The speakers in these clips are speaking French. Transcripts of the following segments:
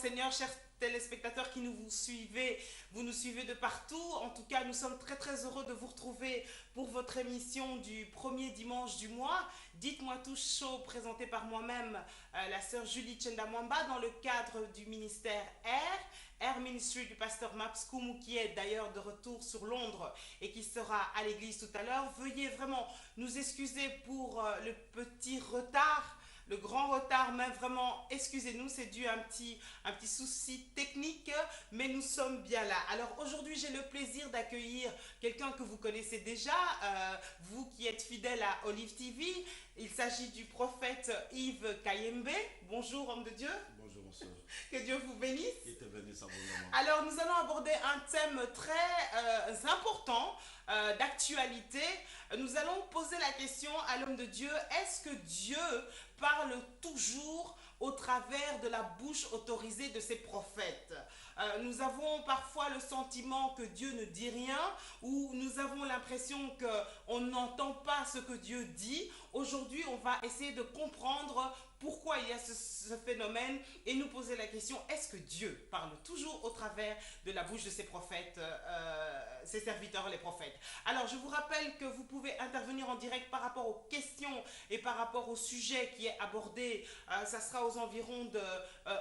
Seigneur, chers téléspectateurs qui vous suivez, vous nous suivez de partout. En tout cas, nous sommes très très heureux de vous retrouver pour votre émission du premier dimanche du mois. Dites-moi tout chaud, présenté par moi-même, la sœur Julie Tchendamwamba, dans le cadre du ministère Air Ministry du pasteur Maps Koumou, qui est d'ailleurs de retour sur Londres et qui sera à l'église tout à l'heure. Veuillez vraiment nous excuser pour le petit retard. Le grand retard, mais vraiment, excusez-nous, c'est dû à un petit souci technique, mais nous sommes bien là. Alors aujourd'hui, j'ai le plaisir d'accueillir quelqu'un que vous connaissez déjà, vous qui êtes fidèle à Olive TV. Il s'agit du prophète Yves Kayembe. Bonjour, homme de Dieu. Bonjour, mon soeur. Que Dieu vous bénisse. Il te bénisse abondamment. Alors, nous allons aborder un thème très important d'actualité. Nous allons poser la question à l'homme de Dieu, est-ce que Dieu parle toujours au travers de la bouche autorisée de ses prophètes? Nous avons parfois le sentiment que Dieu ne dit rien, ou nous avons l'impression qu'on n'entend pas ce que Dieu dit. Aujourd'hui, on va essayer de comprendre pourquoi il y a ce phénomène et nous poser la question, est-ce que Dieu parle toujours au travers de la bouche de ses prophètes, ses serviteurs les prophètes? Alors je vous rappelle que vous pouvez intervenir en direct par rapport aux questions et par rapport au sujet qui est abordé. Ça sera aux environs de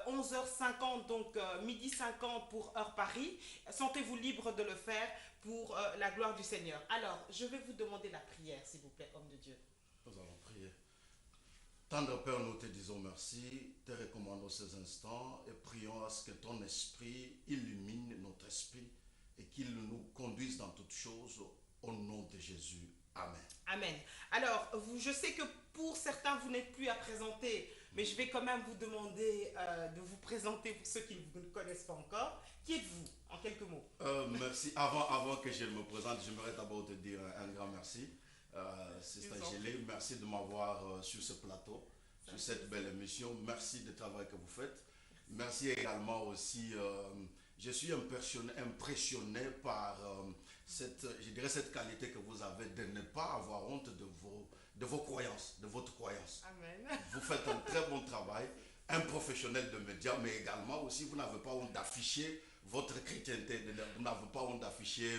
11h50, donc midi 50 pour heure Paris. Sentez-vous libre de le faire pour la gloire du Seigneur. Alors je vais vous demander la prière, s'il vous plaît, homme de Dieu. Nous allons prier. Tendre Père, nous te disons merci, te recommandons ces instants et prions à ce que ton esprit illumine notre esprit et qu'il nous conduise dans toutes choses au nom de Jésus. Amen. Amen. Alors, je sais que pour certains, vous n'êtes plus à présenter, mais je vais quand même vous demander de vous présenter pour ceux qui ne vous connaissent pas encore. Qui êtes-vous, en quelques mots? Merci. Avant que je me présente, j'aimerais d'abord te dire un grand merci. Sister Gélé, merci de m'avoir sur ce plateau, sur cette belle émission. Merci du travail que vous faites. Merci également aussi, je suis impressionné par je dirais cette qualité que vous avez de ne pas avoir honte de vos croyances, de votre croyance. Amen. Vous faites un très bon travail, un professionnel de médias, mais également aussi vous n'avez pas honte d'afficher votre chrétienté, vous n'avez pas honte d'afficher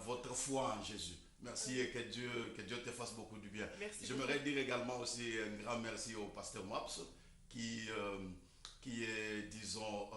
votre foi en Jésus. Merci et que Dieu te fasse beaucoup du bien. J'aimerais dire également aussi un grand merci au pasteur Maps qui est, disons,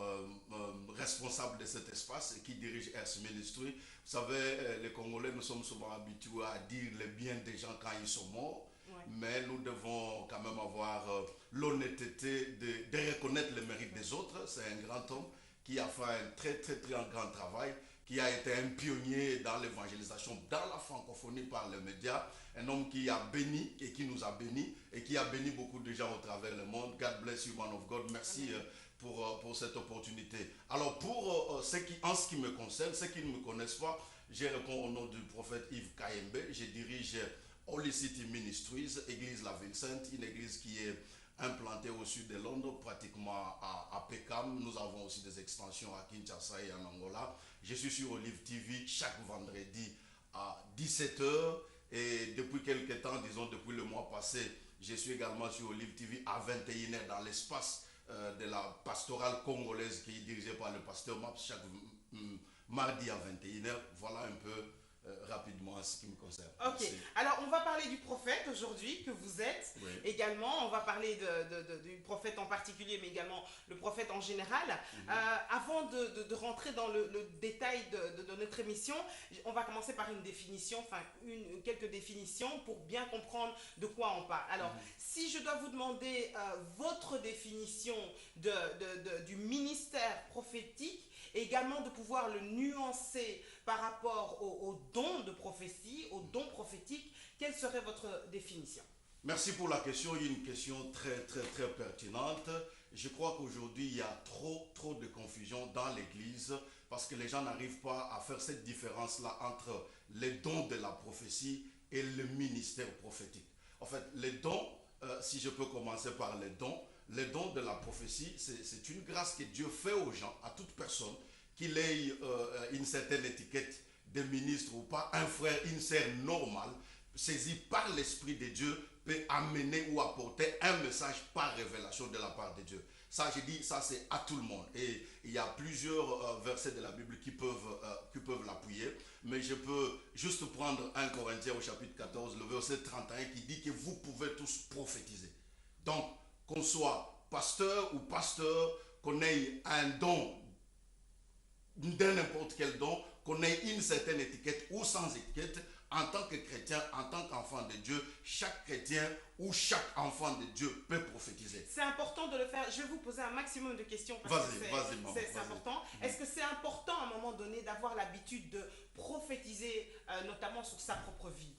responsable de cet espace et qui dirige Earth Ministry. Vous savez, les Congolais, nous sommes souvent habitués à dire le bien des gens quand ils sont morts, mais nous devons quand même avoir l'honnêteté de reconnaître le mérite des autres. C'est un grand homme qui a fait un très grand travail, qui a été un pionnier dans l'évangélisation, dans la francophonie par les médias, un homme qui a béni et qui nous a bénis et qui a béni beaucoup de gens au travers le monde. God bless you, man of God. Merci pour cette opportunité. Alors pour en ce qui me concerne, ceux qui ne me connaissent pas, je réponds au nom du prophète Yves Kayembe. Je dirige Holy City Ministries, église La Ville Sainte, une église qui est implanté au sud de Londres, pratiquement à Peckham. Nous avons aussi des extensions à Kinshasa et en Angola. Je suis sur Olive TV chaque vendredi à 17h et depuis quelques temps, disons depuis le mois passé, je suis également sur Olive TV à 21h dans l'espace de la pastorale congolaise qui est dirigée par le pasteur Maps chaque mardi à 21h. Voilà un peu rapidement ce qui me concerne. Ok, merci. Alors on va parler du prophète aujourd'hui que vous êtes. Oui. Également, on va parler du prophète en particulier, mais également le prophète en général. Avant de rentrer dans le détail de notre émission, on va commencer par une définition, enfin quelques définitions pour bien comprendre de quoi on parle. Alors, si je dois vous demander votre définition du ministère prophétique, et également de pouvoir le nuancer par rapport aux dons de prophétie, aux dons prophétiques, quelle serait votre définition? Merci pour la question, une question très pertinente. Je crois qu'aujourd'hui, il y a trop de confusion dans l'Église parce que les gens n'arrivent pas à faire cette différence-là entre les dons de la prophétie et le ministère prophétique. En fait, les dons, si je peux commencer par les dons de la prophétie, c'est une grâce que Dieu fait aux gens, à toute personne, qu'il ait une certaine étiquette de ministre ou pas, un frère, une sœur normale, saisi par l'Esprit de Dieu, peut amener ou apporter un message par révélation de la part de Dieu. Ça, j'ai dit, ça c'est à tout le monde. Et il y a plusieurs versets de la Bible qui peuvent l'appuyer. Mais je peux juste prendre 1 Corinthiens au chapitre 14, le verset 31 qui dit que vous pouvez tous prophétiser. Donc, qu'on soit pasteur ou pasteur, qu'on ait un don, de n'importe quel don, qu'on ait une certaine étiquette ou sans étiquette, en tant que chrétien, en tant qu'enfant de Dieu, chaque chrétien ou chaque enfant de Dieu peut prophétiser. C'est important de le faire. Je vais vous poser un maximum de questions parce que c'est important. Est-ce que c'est important à un moment donné d'avoir l'habitude de prophétiser, notamment sur sa propre vie?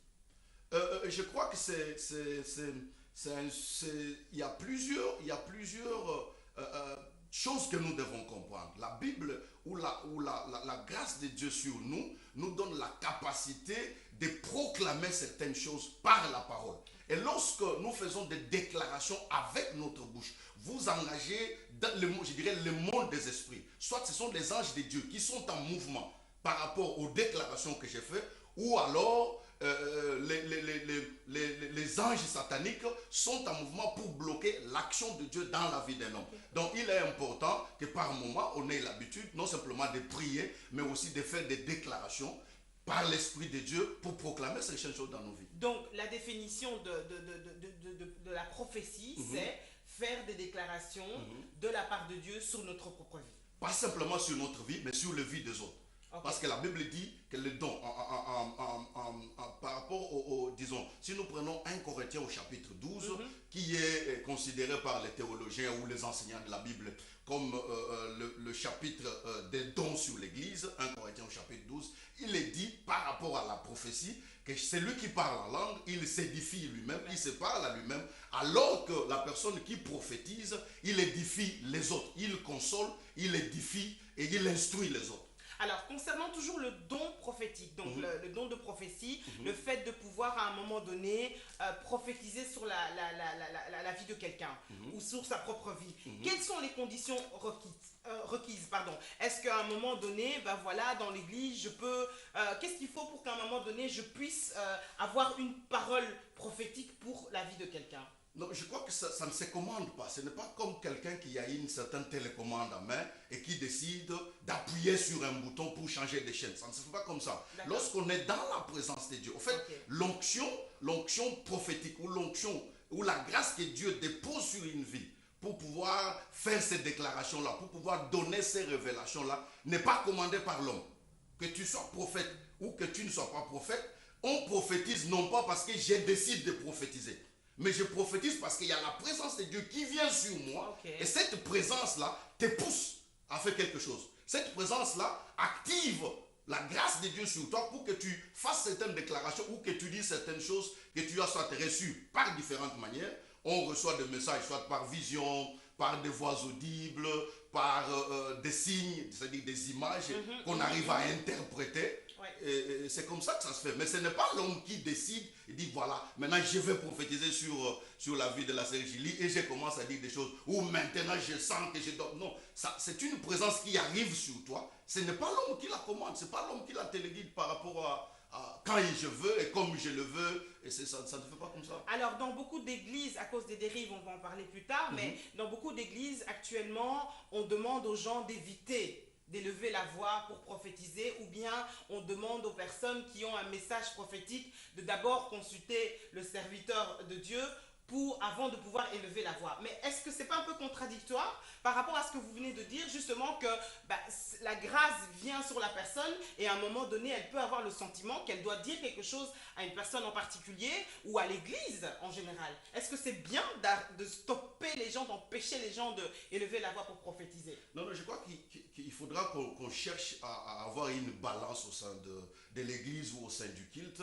Je crois que il y a plusieurs choses que nous devons comprendre. La Bible ou la grâce de Dieu sur nous donne la capacité de proclamer certaines choses par la parole. Et lorsque nous faisons des déclarations avec notre bouche, vous engagez dans le monde des esprits. Soit ce sont les anges de Dieu qui sont en mouvement par rapport aux déclarations que j'ai faites, ou alors les anges sataniques sont en mouvement pour bloquer l'action de Dieu dans la vie d'un homme. Donc il est important que par moment on ait l'habitude non simplement de prier, mais aussi de faire des déclarations par l'Esprit de Dieu pour proclamer ces choses dans nos vies. Donc la définition de la prophétie, c'est faire des déclarations de la part de Dieu sur notre propre vie. Pas simplement sur notre vie, mais sur la vie des autres. Okay. Parce que la Bible dit que le don, par rapport disons, si nous prenons 1 Corinthiens au chapitre 12, qui est considéré par les théologiens ou les enseignants de la Bible comme le chapitre des dons sur l'Église, 1 Corinthiens au chapitre 12, il est dit par rapport à la prophétie que celui qui parle en langue, il s'édifie lui-même, il se parle à lui-même, alors que la personne qui prophétise, il édifie les autres, il console, il édifie et il instruit les autres. Alors, concernant toujours le don prophétique, donc le don de prophétie, le fait de pouvoir à un moment donné prophétiser sur la vie de quelqu'un ou sur sa propre vie, quelles sont les conditions requises Est-ce qu'à un moment donné, ben voilà, dans l'église, je peux... qu'est-ce qu'il faut pour qu'à un moment donné, je puisse avoir une parole prophétique pour la vie de quelqu'un? Non, je crois que ça ne se commande pas. Ce n'est pas comme quelqu'un qui a une certaine télécommande en main et qui décide d'appuyer sur un bouton pour changer de chaîne. Ça ne se fait pas comme ça. Lorsqu'on est dans la présence de Dieu, en fait, l'onction prophétique ou l'onction ou la grâce que Dieu dépose sur une vie pour pouvoir faire ces déclarations-là, pour pouvoir donner ces révélations-là, n'est pas commandée par l'homme. Que tu sois prophète ou que tu ne sois pas prophète, on prophétise non pas parce que je décide de prophétiser. Mais je prophétise parce qu'il y a la présence de Dieu qui vient sur moi. Et cette présence-là te pousse à faire quelque chose. Cette présence-là active la grâce de Dieu sur toi pour que tu fasses certaines déclarations ou que tu dises certaines choses que tu as soit reçues par différentes manières. On reçoit des messages soit par vision, par des voix audibles, par des signes, c'est-à-dire des images qu'on arrive à interpréter. Et c'est comme ça que ça se fait. Mais ce n'est pas l'homme qui décide et dit voilà, maintenant je vais prophétiser sur la vie de la sœur Julie et je commence à dire des choses ou maintenant je sens que je dois. Non, c'est une présence qui arrive sur toi. Ce n'est pas l'homme qui la commande, ce n'est pas l'homme qui la téléguide par rapport à quand je veux et comme je le veux. Et ça ne se fait pas comme ça. Alors dans beaucoup d'églises, à cause des dérives, on va en parler plus tard, mais dans beaucoup d'églises actuellement, on demande aux gens d'éviter d'élever la voix pour prophétiser, ou bien on demande aux personnes qui ont un message prophétique de d'abord consulter le serviteur de Dieu avant de pouvoir élever la voix. Mais est-ce que c'est pas un peu contradictoire par rapport à ce que vous venez de dire, justement que la grâce vient sur la personne et à un moment donné, elle peut avoir le sentiment qu'elle doit dire quelque chose à une personne en particulier ou à l'église en général? Est-ce que c'est bien de stopper les gens, d'empêcher les gens d'élever la voix pour prophétiser? Non, je crois qu'il faudra qu'on cherche à avoir une balance au sein de l'église ou au sein du culte.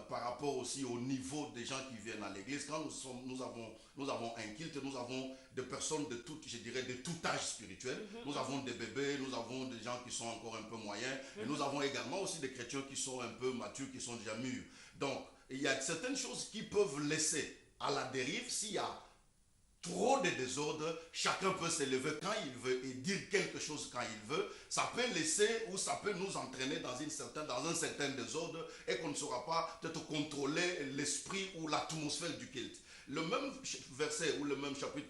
Par rapport aussi au niveau des gens qui viennent à l'église. Quand nous avons un culte, nous avons des personnes de tout, je dirais, de tout âge spirituel. Nous avons des bébés, nous avons des gens qui sont encore un peu moyens, et nous avons également aussi des chrétiens qui sont un peu matures, qui sont déjà mûrs. Donc, il y a certaines choses qui peuvent laisser à la dérive s'il y a trop de désordre, chacun peut s'élever quand il veut et dire quelque chose quand il veut. Ça peut laisser ou ça peut nous entraîner dans un certain désordre et qu'on ne saura pas peut-être contrôler l'esprit ou l'atmosphère du culte. Le même verset ou le même chapitre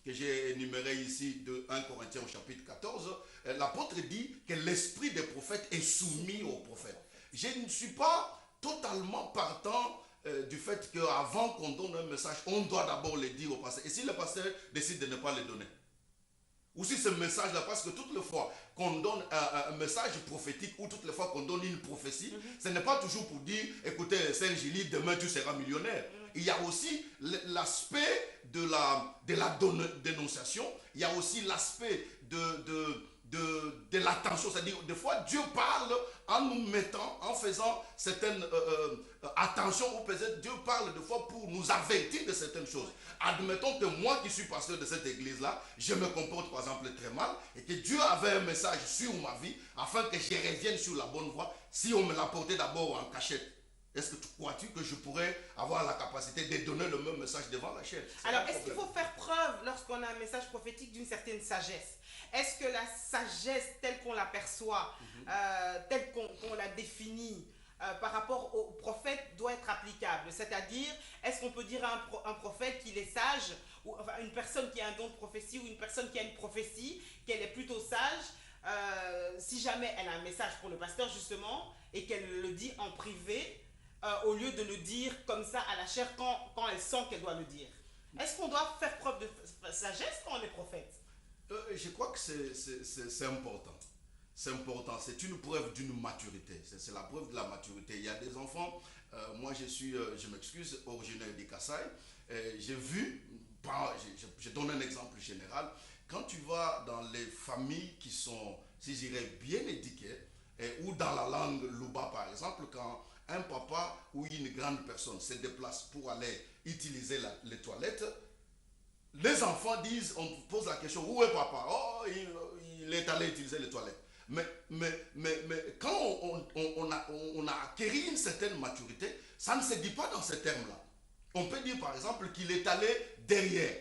que j'ai énuméré ici de 1 Corinthiens au chapitre 14, l'apôtre dit que l'esprit des prophètes est soumis aux prophètes. Je ne suis pas totalement partant du fait qu'avant qu'on donne un message, on doit d'abord le dire au pasteur. Et si le pasteur décide de ne pas le donner, ou si ce message-là, parce que toutes les fois qu'on donne un message prophétique ou toutes les fois qu'on donne une prophétie, ce n'est pas toujours pour dire, écoutez, Saint-Gilles, demain tu seras millionnaire. Il y a aussi l'aspect de la dénonciation, il y a aussi l'aspect de l'attention, c'est-à-dire des fois Dieu parle en nous mettant, en faisant certaines attention, ou peut-être Dieu parle des fois pour nous avertir de certaines choses. Admettons que moi qui suis pasteur de cette église-là, je me comporte par exemple très mal et que Dieu avait un message sur ma vie afin que je revienne sur la bonne voie. Si on me l'apportait d'abord en cachette, est-ce que crois-tu que je pourrais avoir la capacité de donner le même message devant la chaîne? Alors, est-ce qu'il faut faire preuve lorsqu'on a un message prophétique d'une certaine sagesse? Est-ce que la sagesse telle qu'on l'aperçoit, telle qu'on la définit par rapport au prophète doit être applicable? C'est-à-dire, est-ce qu'on peut dire à un prophète qu'il est sage, ou enfin, une personne qui a un don de prophétie, ou une personne qui a une prophétie, qu'elle est plutôt sage, si jamais elle a un message pour le pasteur justement, et qu'elle le dit en privé, au lieu de le dire comme ça à la chair quand elle sent qu'elle doit le dire? Est-ce qu'on doit faire preuve de sagesse quand on est prophète? Je crois que c'est important. C'est important, c'est une preuve d'une maturité. C'est la preuve de la maturité. Il y a des enfants, moi je m'excuse, originaire du Kassai. J'ai vu, je donne un exemple général, quand tu vas dans les familles qui sont, si je dirais, bien éduquées, ou dans la langue Luba par exemple, quand un papa ou une grande personne se déplace pour aller utiliser les toilettes, les enfants disent, on pose la question, où est papa? Oh, il est allé utiliser les toilettes. Mais quand on a acquis une certaine maturité, ça ne se dit pas dans ces termes-là. On peut dire par exemple qu'il est allé derrière.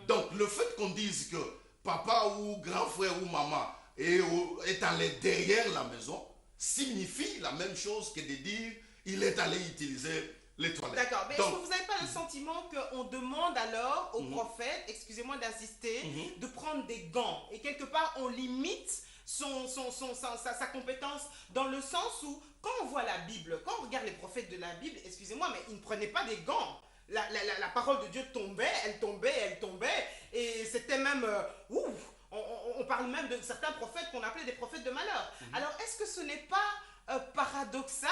Donc le fait qu'on dise que papa ou grand frère ou maman est allé derrière la maison, signifie la même chose que de dire il est allé utiliser les toilettes. D'accord, mais est-ce que vous n'avez pas le sentiment qu'on demande alors au prophète, excusez-moi d'insister, de prendre des gants, et quelque part on limite sa compétence dans le sens où quand on voit la Bible, quand on regarde les prophètes de la Bible, excusez-moi, mais ils ne prenaient pas des gants. La parole de Dieu tombait, et c'était même on parle même de certains prophètes qu'on appelait des prophètes de malheur. Alors est-ce que ce n'est pas paradoxal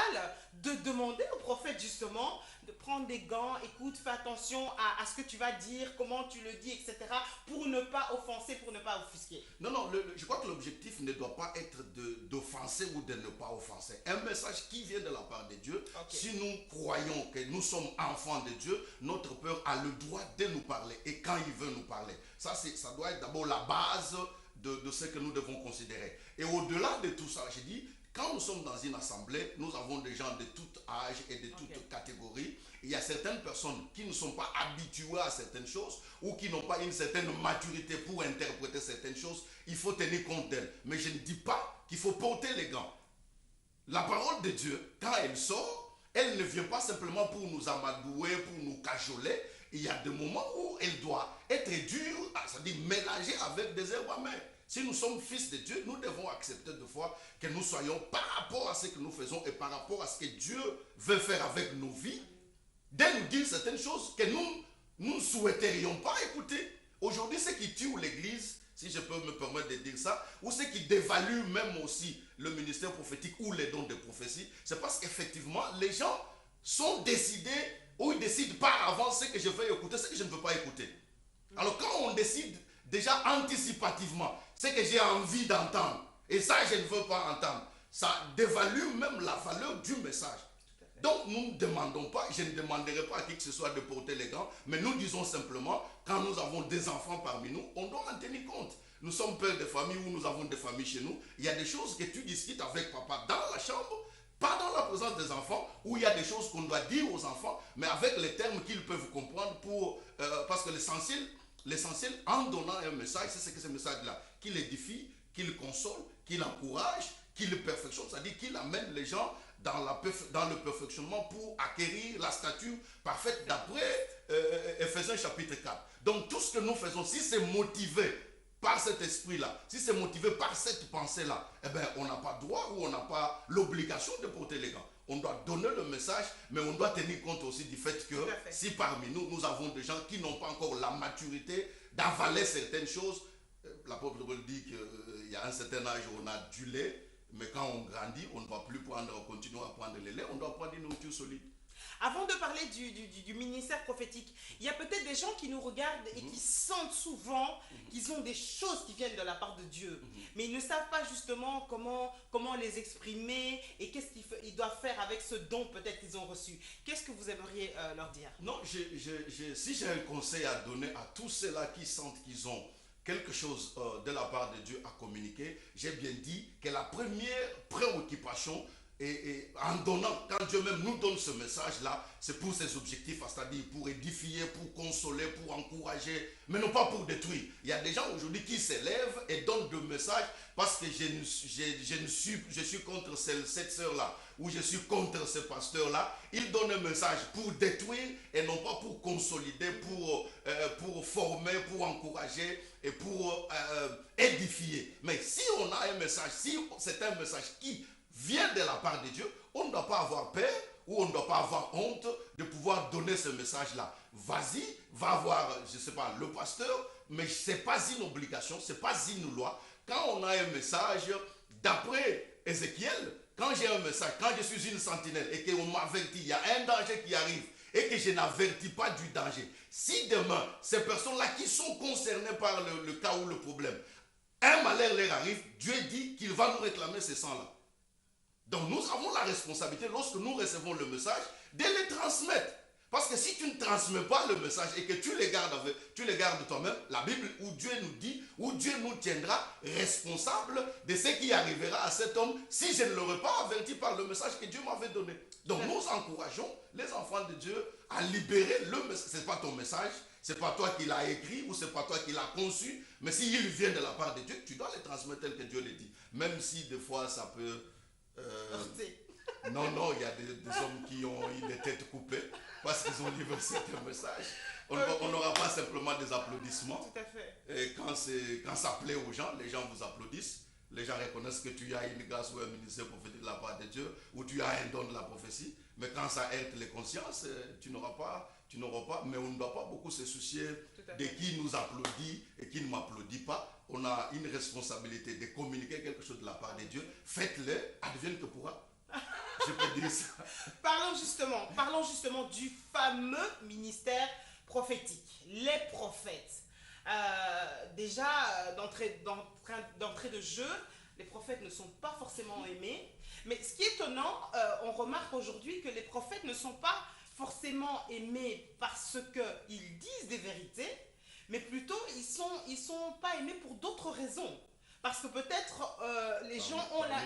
de demander au prophète justement de prendre des gants, écoute, fais attention à ce que tu vas dire, comment tu le dis, etc., pour ne pas offenser, pour ne pas offusquer? Non, je crois que l'objectif ne doit pas être d'offenser ou de ne pas offenser. Un message qui vient de la part de Dieu, si nous croyons que nous sommes enfants de Dieu, notre Père a le droit de nous parler et quand il veut nous parler. Ça doit être d'abord la base de ce que nous devons considérer. Et au-delà de tout ça, je dis, quand nous sommes dans une assemblée, nous avons des gens de tout âge et de toutes catégories. Il y a certaines personnes qui ne sont pas habituées à certaines choses ou qui n'ont pas une certaine maturité pour interpréter certaines choses. Il faut tenir compte d'elles. Mais je ne dis pas qu'il faut porter les gants. La parole de Dieu, quand elle sort, elle ne vient pas simplement pour nous amadouer, pour nous cajoler. Il y a des moments où elle doit être dure, c'est-à-dire mélangée avec des herbes amères. Si nous sommes fils de Dieu, nous devons accepter de fois que nous soyons par rapport à ce que nous faisons et par rapport à ce que Dieu veut faire avec nos vies, de nous dire certaines choses que nous ne souhaiterions pas écouter. Aujourd'hui, ce qui tue l'Église, si je peux me permettre de dire ça, ou ce qui dévalue même aussi le ministère prophétique ou les dons de prophétie, c'est parce qu'effectivement, les gens sont décidés ou ils décident par avance ce que je veux écouter, ce que je ne veux pas écouter. Alors quand on décide déjà anticipativement ce que j'ai envie d'entendre, et ça je ne veux pas entendre, ça dévalue même la valeur du message. Donc nous ne demandons pas, je ne demanderai pas à qui que ce soit de porter les gants, mais nous disons simplement, quand nous avons des enfants parmi nous, on doit en tenir compte. Nous sommes pères de famille ou nous avons des familles chez nous, il y a des choses que tu discutes avec papa dans la chambre, pas dans la présence des enfants, où il y a des choses qu'on doit dire aux enfants, mais avec les termes qu'ils peuvent comprendre parce que l'essentiel en donnant un message, c'est ce que ce message-là, qu'il édifie, qu'il console, qu'il encourage, qu'il perfectionne, c'est-à-dire qu'il amène les gens dans le perfectionnement pour acquérir la stature parfaite d'après Ephésiens chapitre 4. Donc tout ce que nous faisons, si c'est motivé par cet esprit-là, si c'est motivé par cette pensée-là, eh bien, on n'a pas droit ou on n'a pas l'obligation de porter les gants. On doit donner le message, mais on doit tenir compte aussi du fait que si parmi nous, nous avons des gens qui n'ont pas encore la maturité d'avaler certaines choses, l'apôtre Paul dit qu'il y a un certain âge où on a du lait, mais quand on grandit, on ne va plus continuer à prendre le lait, on doit prendre une nourriture solide. Avant de parler du ministère prophétique, il y a peut-être des gens qui nous regardent et qui sentent souvent qu'ils ont des choses qui viennent de la part de Dieu. Mais ils ne savent pas justement comment les exprimer et qu'est-ce qu'ils doivent faire avec ce don peut-être qu'ils ont reçu. Qu'est-ce que vous aimeriez leur dire? Non, si j'ai un conseil à donner à tous ceux-là qui sentent qu'ils ont quelque chose de la part de Dieu à communiquer, j'ai bien dit que la première préoccupation, et en donnant, quand Dieu même nous donne ce message-là, c'est pour ses objectifs, c'est-à-dire pour édifier, pour consoler, pour encourager, mais non pas pour détruire. Il y a des gens aujourd'hui qui s'élèvent et donnent des messages parce que je suis contre cette sœur-là, ou je suis contre ce pasteur-là. Ils donnent un message pour détruire et non pas pour consolider, pour former, pour encourager et pour édifier. Mais si on a un message, si c'est un message qui vient de la part de Dieu, on ne doit pas avoir peur ou on ne doit pas avoir honte de pouvoir donner ce message-là. Vas-y, va voir, je ne sais pas, le pasteur, mais ce n'est pas une obligation, ce n'est pas une loi. Quand on a un message, d'après Ézéchiel, quand j'ai un message, quand je suis une sentinelle et qu'on m'avertit, il y a un danger qui arrive et que je n'avertis pas du danger. Si demain, ces personnes-là qui sont concernées par le cas ou le problème, un malheur leur arrive, Dieu dit qu'il va nous réclamer ce sang-là. Donc nous avons la responsabilité, lorsque nous recevons le message, de les transmettre. Parce que si tu ne transmets pas le message et que tu les gardes toi-même, la Bible où Dieu nous dit, où Dieu nous tiendra responsable de ce qui arrivera à cet homme si je ne l'aurais pas averti par le message que Dieu m'avait donné. Donc nous encourageons les enfants de Dieu à libérer le message. Ce n'est pas ton message, ce n'est pas toi qui l'as écrit ou ce n'est pas toi qui l'as conçu, mais s'il vient de la part de Dieu, tu dois les transmettre tel que Dieu le dit. Même si des fois ça peut... non, il y a des hommes qui ont eu les têtes coupées parce qu'ils ont livré certains messages. On n'aura pas simplement des applaudissements. Tout à fait. Et quand ça plaît aux gens, les gens vous applaudissent. Les gens reconnaissent que tu as une grâce ou un ministère prophétique de la part de Dieu, ou tu as un don de la prophétie. Mais quand ça heurte les consciences, tu n'auras pas. Mais on ne doit pas beaucoup se soucier de qui nous applaudit et qui ne m'applaudit pas. On a une responsabilité de communiquer quelque chose de la part de Dieu. Faites-le, advienne que pourra. Je peux dire ça. Parlons justement du fameux ministère prophétique, les prophètes. Déjà, d'entrée de jeu, les prophètes ne sont pas forcément aimés. Mais ce qui est étonnant, on remarque aujourd'hui que les prophètes ne sont pas forcément aimés parce qu'ils disent des vérités, mais plutôt ils sont pas aimés pour d'autres raisons. Parce que peut-être les gens ont la...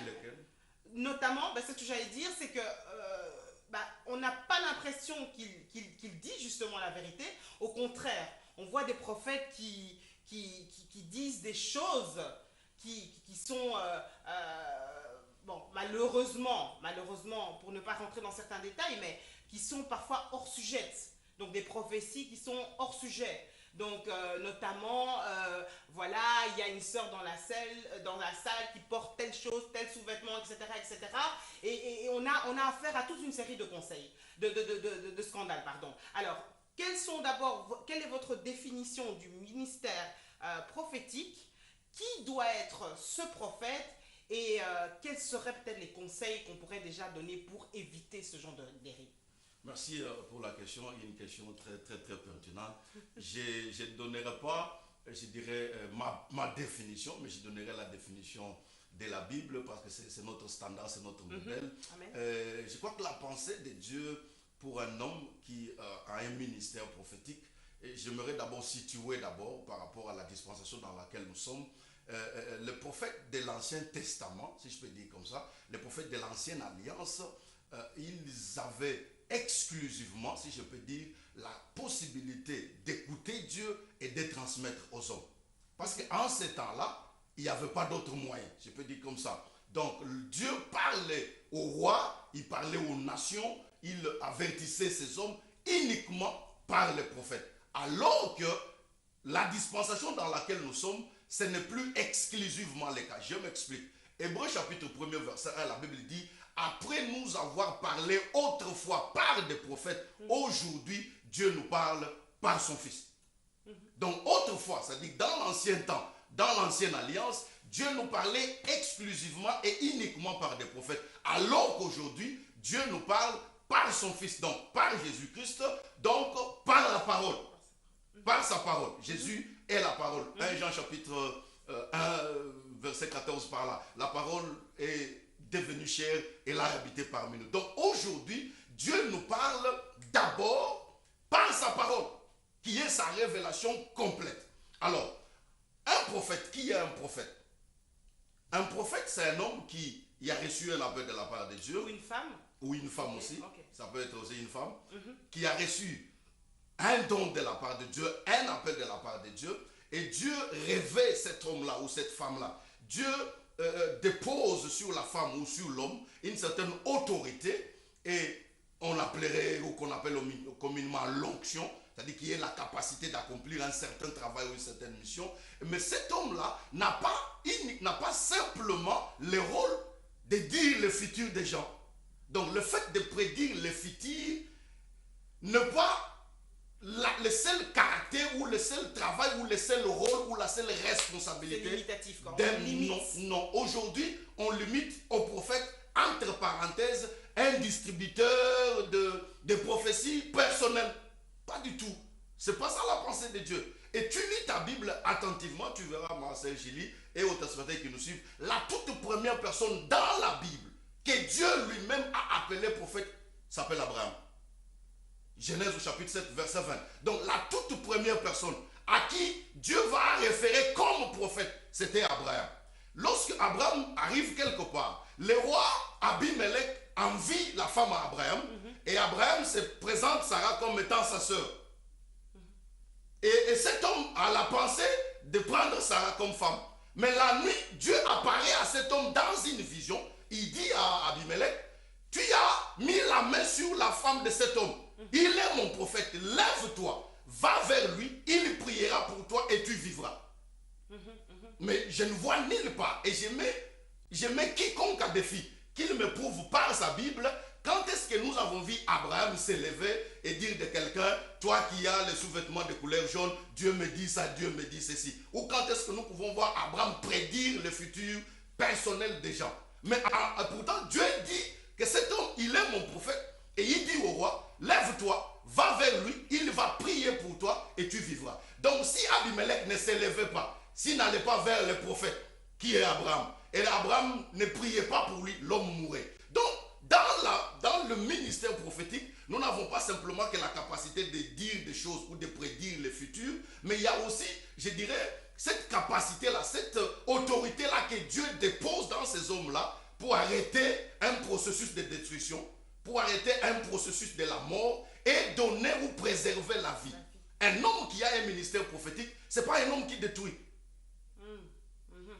Notamment, ce que j'allais dire, c'est que on n'a pas l'impression qu'ils disent justement la vérité. Au contraire, on voit des prophètes qui disent des choses qui sont... malheureusement, pour ne pas rentrer dans certains détails, mais qui sont parfois hors sujet. Donc des prophéties qui sont hors sujet. Donc notamment, il y a une sœur dans la salle qui porte telle chose, tel sous-vêtement, etc. Et on a affaire à toute une série de conseils, de scandales, pardon. Alors, quelle est votre définition du ministère prophétique? Qui doit être ce prophète? Et quels seraient peut-être les conseils qu'on pourrait déjà donner pour éviter ce genre de dérive? Merci pour la question. Il y a une question très, très, très pertinente. Je ne donnerai pas, je dirais, ma définition, mais je donnerai la définition de la Bible parce que c'est notre standard, c'est notre modèle. Je crois que la pensée de Dieu pour un homme qui a un ministère prophétique, j'aimerais d'abord situer par rapport à la dispensation dans laquelle nous sommes. Les prophètes de l'Ancien Testament, si je peux dire comme ça, les prophètes de l'Ancienne Alliance, ils avaient exclusivement, si je peux dire, la possibilité d'écouter Dieu et de transmettre aux hommes. Parce qu'en ces temps-là, il n'y avait pas d'autres moyens, je peux dire comme ça, Donc Dieu parlait au roi, il parlait aux nations, il avertissait ces hommes uniquement par les prophètes. Alors que la dispensation dans laquelle nous sommes, ce n'est plus exclusivement les cas. Je m'explique. Hébreux chapitre 1er verset 1, la Bible dit, après nous avoir parlé autrefois par des prophètes, aujourd'hui Dieu nous parle par son Fils. Donc autrefois, c'est-à-dire dans l'ancien temps, dans l'ancienne alliance, Dieu nous parlait exclusivement et uniquement par des prophètes. Alors qu'aujourd'hui, Dieu nous parle par son Fils, donc par Jésus-Christ, donc par la parole. Par sa parole. Jésus est la parole. 1 Jean chapitre 1, verset 14 par là. La parole est devenue chair et l'a habité parmi nous. Donc aujourd'hui, Dieu nous parle d'abord par sa parole, qui est sa révélation complète. Alors, un prophète, qui est un prophète? Un prophète, c'est un homme qui a reçu un appel de la part de Dieu. Ou une femme. Ou une femme aussi. Okay. Ça peut être aussi une femme. Qui a reçu un don de la part de Dieu, un appel de la part de Dieu. Et Dieu révèle cet homme-là ou cette femme-là. Dieu dépose sur la femme ou sur l'homme une certaine autorité. Et on l'appellerait, ou qu'on appelle communément l'onction. C'est-à-dire qu'il y a la capacité d'accomplir un certain travail ou une certaine mission. Mais cet homme-là n'a pas simplement le rôle de dire le futur des gens. Donc le fait de prédire le futur n'est pas le seul caractère ou le seul travail ou le seul rôle ou la seule responsabilité. C'est limitatif quand même. Non. Aujourd'hui, on limite au prophète, entre parenthèses, un distributeur de prophéties personnelles. Pas du tout. C'est pas ça la pensée de Dieu. Et tu lis ta Bible attentivement, tu verras, Marcel Gilly et aux téléspectateurs qui nous suivent, la toute première personne dans la Bible que Dieu lui-même a appelé prophète s'appelle Abraham. Genèse au chapitre 7, verset 20. Donc la toute première personne à qui Dieu va référer comme prophète, c'était Abraham. Lorsque Abraham arrive quelque part, le roi Abimelech envie la femme à Abraham, et Abraham se présente Sarah comme étant sa sœur. Et cet homme a la pensée de prendre Sarah comme femme. Mais la nuit, Dieu apparaît à cet homme dans une vision. Il dit à Abimelech, tu as mis la main sur la femme de cet homme. Il est mon prophète, lève-toi, va vers lui, il priera pour toi et tu vivras. Mais je ne vois nulle part, et je mets quiconque à défi, qu'il me prouve par sa Bible, quand est-ce que nous avons vu Abraham s'élever et dire de quelqu'un, toi qui as les sous-vêtements de couleur jaune, Dieu me dit ça, Dieu me dit ceci. Ou quand est-ce que nous pouvons voir Abraham prédire le futur personnel des gens. Mais pourtant, Dieu dit que cet homme, il est mon prophète. Et il dit au roi, lève-toi, va vers lui, il va prier pour toi et tu vivras. Donc si Abimelech ne s'élevait pas, s'il n'allait pas vers le prophète, qui est Abraham, et Abraham ne priait pas pour lui, l'homme mourrait. Donc, dans le ministère prophétique, nous n'avons pas simplement que la capacité de dire des choses ou de prédire le futur, mais il y a aussi, je dirais, cette capacité-là, cette autorité-là que Dieu dépose dans ces hommes-là pour arrêter un processus de destruction, pour arrêter un processus de la mort et donner ou préserver la vie. Un homme qui a un ministère prophétique, ce n'est pas un homme qui détruit.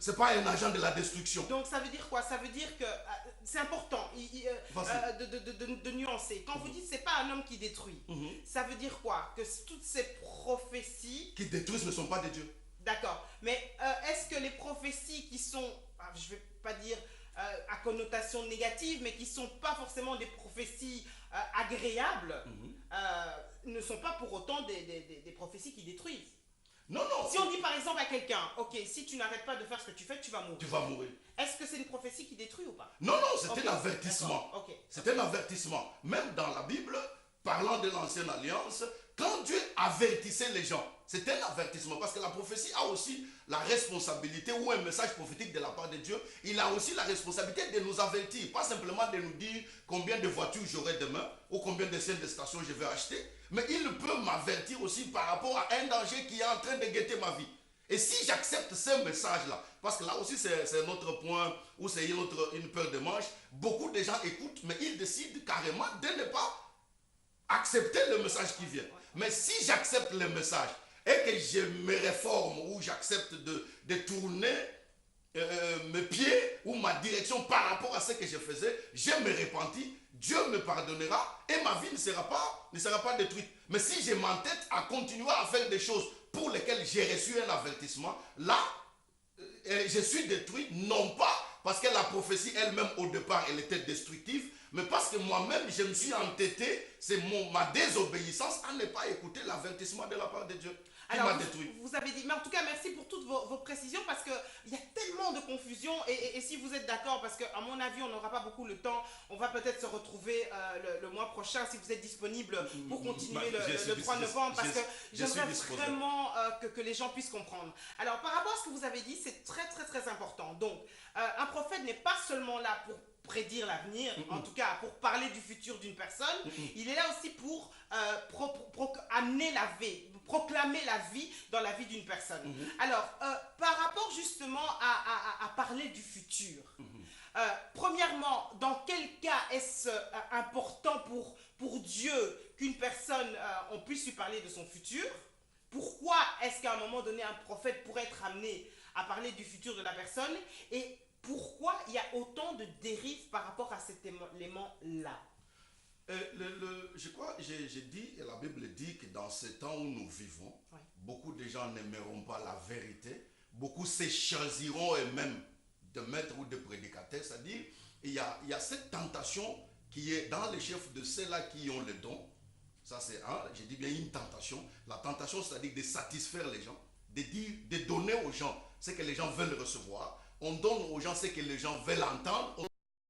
Ce n'est pas un agent de la destruction. Donc ça veut dire quoi? Ça veut dire que c'est important de nuancer. Quand vous dites c'est pas un homme qui détruit, ça veut dire quoi? Que toutes ces prophéties qui détruisent ne sont pas de Dieu. D'accord. Mais est-ce que les prophéties qui sont, je ne vais pas dire à connotation négative, mais qui ne sont pas forcément des prophéties agréables, ne sont pas pour autant des prophéties qui détruisent? Non. Si on dit par exemple à quelqu'un, ok, si tu n'arrêtes pas de faire ce que tu fais, tu vas mourir. Tu vas mourir. Est-ce que c'est une prophétie qui détruit ou pas? Non, c'est un avertissement. C'est un avertissement. Même dans la Bible, parlant de l'ancienne alliance, quand Dieu avertissait les gens, c'est un avertissement. Parce que la prophétie a aussi la responsabilité, ou un message prophétique de la part de Dieu, il a aussi la responsabilité de nous avertir. Pas simplement de nous dire combien de voitures j'aurai demain, ou combien de scènes de stations je vais acheter. Mais il peut m'avertir aussi par rapport à un danger qui est en train de guetter ma vie. Et si j'accepte ce message-là, parce que là aussi c'est un autre point, où c'est une paire de manches, beaucoup de gens écoutent, mais ils décident carrément de ne pas accepter le message qui vient. Mais si j'accepte le message et que je me réforme ou j'accepte de tourner mes pieds ou ma direction par rapport à ce que je faisais, je me repentis, Dieu me pardonnera et ma vie ne sera pas détruite. Mais si je m'entête à continuer à faire des choses pour lesquelles j'ai reçu un avertissement, là, je suis détruit, non pas parce que la prophétie elle-même au départ elle était destructive, mais parce que moi-même je me suis entêté, c'est ma désobéissance à ne pas écouter l'avertissement de la part de Dieu qui m'a détruit. Vous avez dit, mais en tout cas merci pour toutes vos précisions parce qu'il y a tellement de confusion et si vous êtes d'accord, parce qu'à mon avis on n'aura pas beaucoup le temps, on va peut-être se retrouver le mois prochain si vous êtes disponible pour continuer le 3 novembre parce que j'aimerais vraiment que les gens puissent comprendre. Alors par rapport à ce que vous avez dit, c'est très très très important. Donc un prophète n'est pas seulement là pour prédire l'avenir, en tout cas pour parler du futur d'une personne, il est là aussi pour amener la vie, proclamer la vie dans la vie d'une personne. Alors, par rapport justement à parler du futur, premièrement, dans quel cas est-ce important pour Dieu qu'une personne, on puisse lui parler de son futur? Pourquoi est-ce qu'à un moment donné, un prophète pourrait être amené à parler du futur de la personne? Et pourquoi il y a autant de dérives par rapport à cet élément-là? Je crois, j'ai dit, et la Bible dit que dans ce temps où nous vivons, beaucoup de gens n'aimeront pas la vérité, beaucoup se choisiront eux-mêmes de maîtres ou de prédicateurs, c'est-à-dire il y a cette tentation qui est dans les chefs de ceux-là qui ont le don. Ça c'est je dis bien une tentation. La tentation, c'est-à-dire de satisfaire les gens, de donner aux gens ce que les gens veulent recevoir. On donne aux gens ce que les gens veulent entendre.